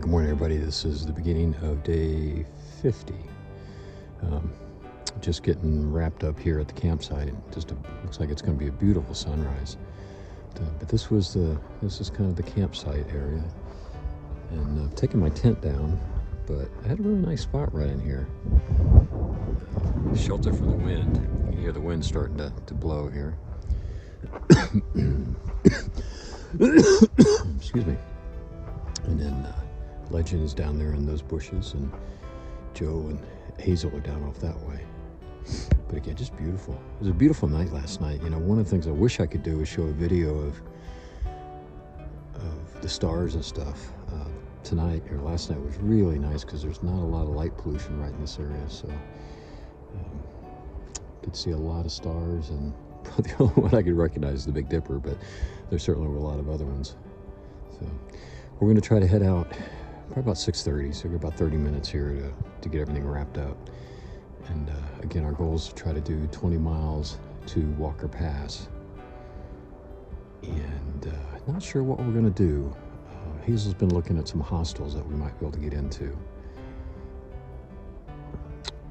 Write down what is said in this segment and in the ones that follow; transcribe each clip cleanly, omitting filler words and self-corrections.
Good morning, everybody. This is the beginning of day 50. Just getting wrapped up here at the campsite. It just looks like it's going to be a beautiful sunrise. But this is kind of the campsite area, and I've taken my tent down, but I had a really nice spot right in here. Shelter from the wind. You can hear the wind starting to blow here. Excuse me. And then Legend is down there in those bushes, and Joe and Hazel are down off that way. But again, just beautiful. It was a beautiful night last night. You know, one of the things I wish I could do is show a video of the stars and stuff. Tonight, or last night, was really nice because there's not a lot of light pollution right in this area, so could see a lot of stars, and probably the only one I could recognize is the Big Dipper, but there certainly were a lot of other ones. So we're going to try to head out probably about 6:30, so we've got about 30 minutes here to get everything wrapped up. And again, our goal is to try to do 20 miles to Walker Pass. And not sure what we're going to do. Hazel's been looking at some hostels that we might be able to get into.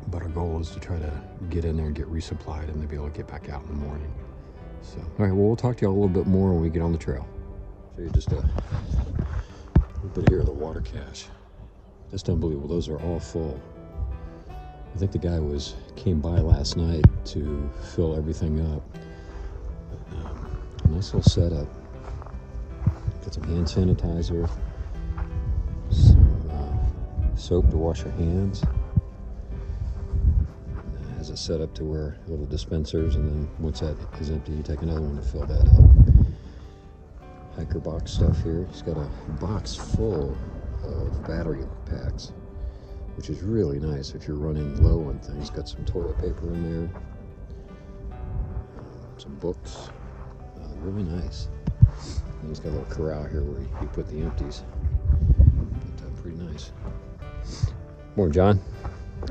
But our goal is to try to get in there and get resupplied and then be able to get back out in the morning. So, all right, well, we'll talk to you all a little bit more when we get on the trail. Show you just a little bit here of the water cache. Just unbelievable. Those are all full. I think the guy came by last night to fill everything up. But, a nice little setup. Got some hand sanitizer, some soap to wash your hands. It has it set up to where little dispensers, and then once that is empty, you take another one to fill that up. Hiker box stuff here. He's got a box full of battery packs, which is really nice if you're running low on things. Got some toilet paper in there, some books, really nice. And he's got a little corral here where you put the empties, but pretty nice. Morning, John.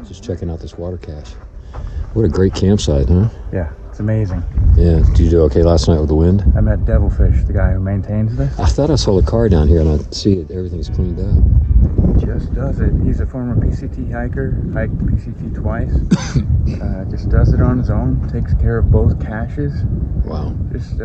Just checking out this water cache. What a great campsite, huh? Yeah, it's amazing. Yeah, did you do okay last night with the wind? I met Devilfish, the guy who maintains this. I thought I saw the car down here, and I see it. Everything's cleaned up. He just does it. He's a former PCT hiker, hiked PCT twice. Just does it on his own, takes care of both caches. Wow. Just,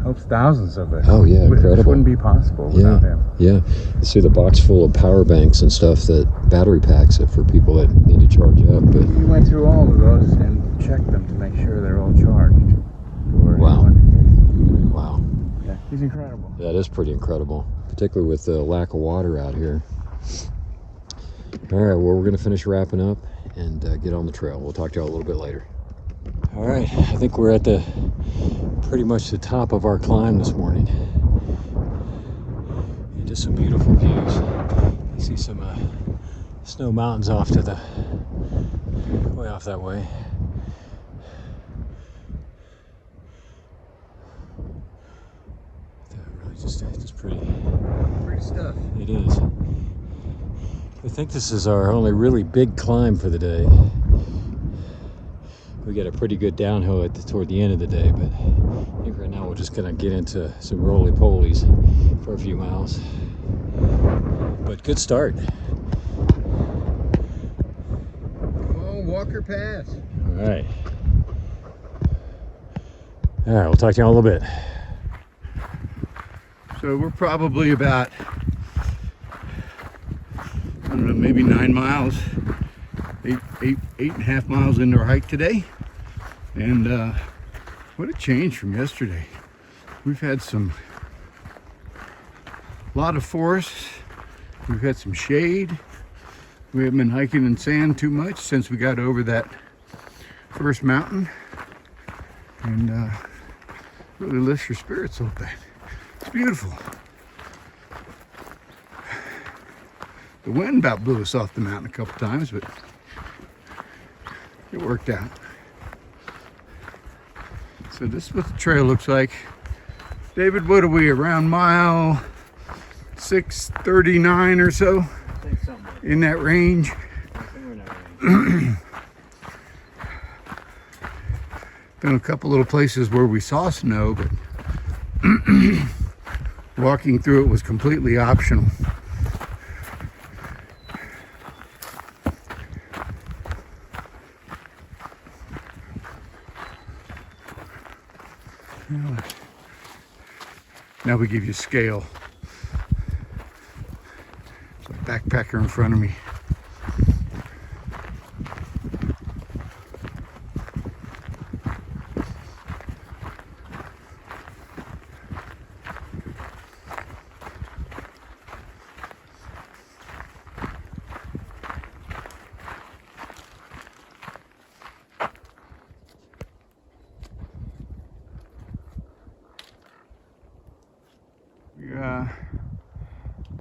helps thousands of us. Oh, yeah, incredible. This wouldn't be possible without him. Yeah. You see the box full of power banks and stuff, that battery packs for people that need to charge up. But he went through all of those and checked them to make sure they're all charged. Wow. Wow. Yeah, he's incredible. That is pretty incredible, particularly with the lack of water out here. All right, well, we're going to finish wrapping up and get on the trail. We'll talk to you all a little bit later. All right, I think we're at pretty much the top of our climb this morning. And just some beautiful views. You see some snow mountains off to the way off that way. Really just pretty stuff. It is. I think this is our only really big climb for the day. We got a pretty good downhill toward the end of the day, but I think right now we're just gonna get into some roly-polies for a few miles. But good start. Come on, Walker Pass. All right. All right, we'll talk to you in a little bit. So we're probably about, I don't know, maybe 9 miles, eight and a half miles into our hike today. And what a change from yesterday. We've had a lot of forests. We've had some shade. We haven't been hiking in sand too much since we got over that first mountain. And really lifts your spirits a little bit. It's beautiful. The wind about blew us off the mountain a couple times, but it worked out. So this is what the trail looks like. David, what are we, around mile 639 or so? I think something like In that range. I think we're in that range. Been a couple little places where we saw snow, but walking through it was completely optional. Now we give you scale. There's a backpacker in front of me.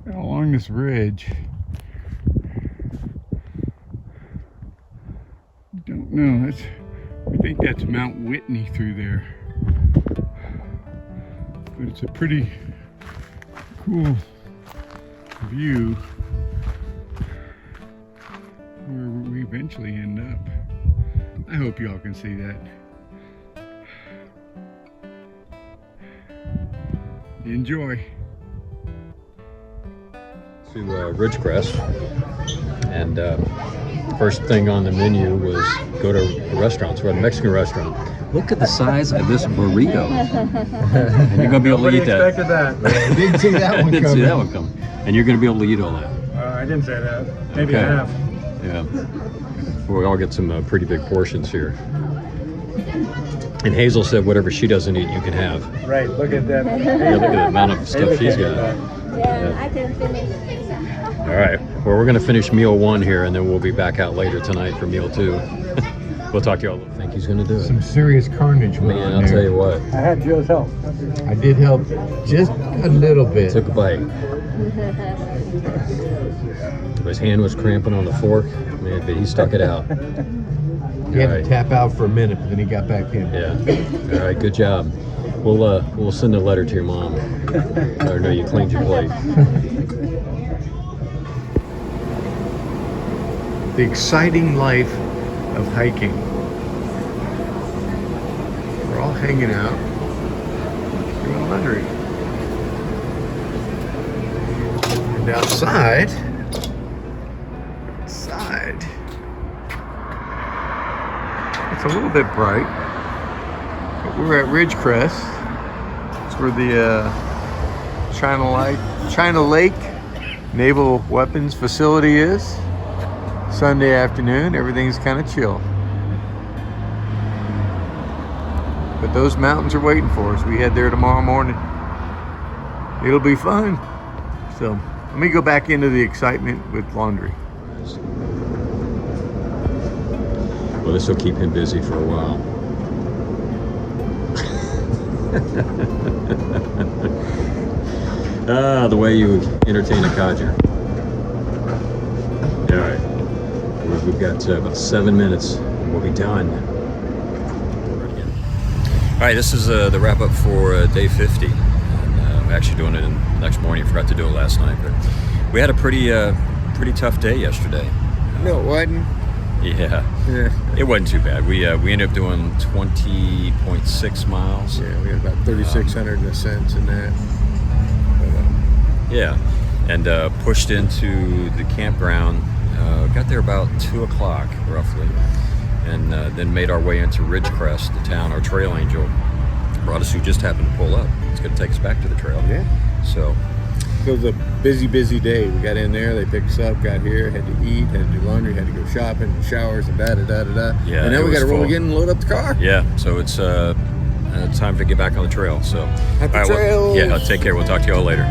Along this ridge, don't know, we think that's Mount Whitney through there, but it's a pretty cool view where we eventually end up. I hope y'all can see that. Enjoy. To Ridgecrest, and first thing on the menu was go to a restaurant. So we're at a Mexican restaurant. Look at the size of this burrito. And you're gonna be able to eat that. Expected that. I didn't see that one. I didn't see that one coming. And you're gonna be able to eat all that. I didn't say that. Maybe Okay. half. Yeah. Well, we all get some pretty big portions here. And Hazel said whatever she doesn't eat, you can have. Right. Look at that. Yeah, look at the amount of stuff she's got. Yeah, I can finish. All right. Well, we're gonna finish meal 1 here, and then we'll be back out later tonight for meal 2. We'll talk to y'all. I think he's gonna do it. Some serious carnage went Man, on I'll tell there. you what. I had Joe's help. I did help just a little bit. Took a bite. His hand was cramping on the fork, man, but he stuck it out. He had All right. to tap out for a minute, but then he got back in. Yeah. All right. Good job. We'll send a letter to your mom. Let her know you cleaned your plate. The exciting life of hiking. We're all hanging out, doing laundry. And outside, it's a little bit bright, but we're at Ridgecrest. It's where the China Lake Naval Weapons Facility is. Sunday afternoon, everything's kind of chill. But those mountains are waiting for us. We head there tomorrow morning. It'll be fun. So let me go back into the excitement with laundry. Well, this will keep him busy for a while. The way you entertain a codger. All right. We've got about 7 minutes and we'll be done. All right, this is the wrap up for day 50. And, I'm actually doing it the next morning. Forgot to do it last night, but we had a pretty tough day yesterday. No, it wasn't. Yeah, it wasn't too bad. We ended up doing 20.6 miles. Yeah, we had about 3,600 ascents in that. Yeah, and pushed into the campground. Got there about 2 o'clock roughly, and then made our way into Ridgecrest, the town. Our trail angel brought us, who just happened to pull up. It's going to take us back to the trail. Yeah. So It was a busy day. We got in there, they picked us up, got here, had to eat, had to do laundry, had to go shopping, showers, and da-da-da-da-da. Yeah, and it then we was got to roll full. again and load up the car. yeah, so it's time to get back on the trail. So Happy all right, well, trails. yeah, take care. We'll talk to you all later.